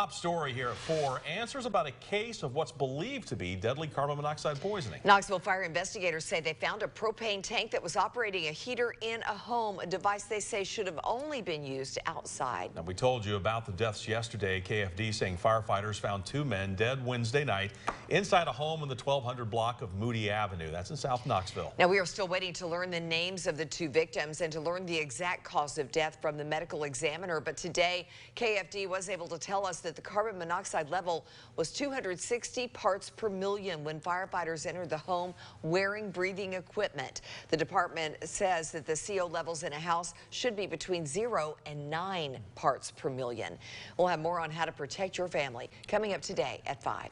Top story here at 4. Answers about a case of what's believed to be deadly carbon monoxide poisoning. Knoxville fire investigators say they found a propane tank that was operating a heater in a home, a device they say should have only been used outside. Now, we told you about the deaths yesterday. KFD saying firefighters found 2 men dead Wednesday night inside a home in the 1200 block of Moody Avenue. That's in South Knoxville. Now, we are still waiting to learn the names of the 2 victims and to learn the exact cause of death from the medical examiner. But today, KFD was able to tell us that the carbon monoxide level was 260 parts per million when firefighters entered the home wearing breathing equipment. The department says that the CO levels in a house should be between 0 and 9 parts per million. We'll have more on how to protect your family coming up today at 5.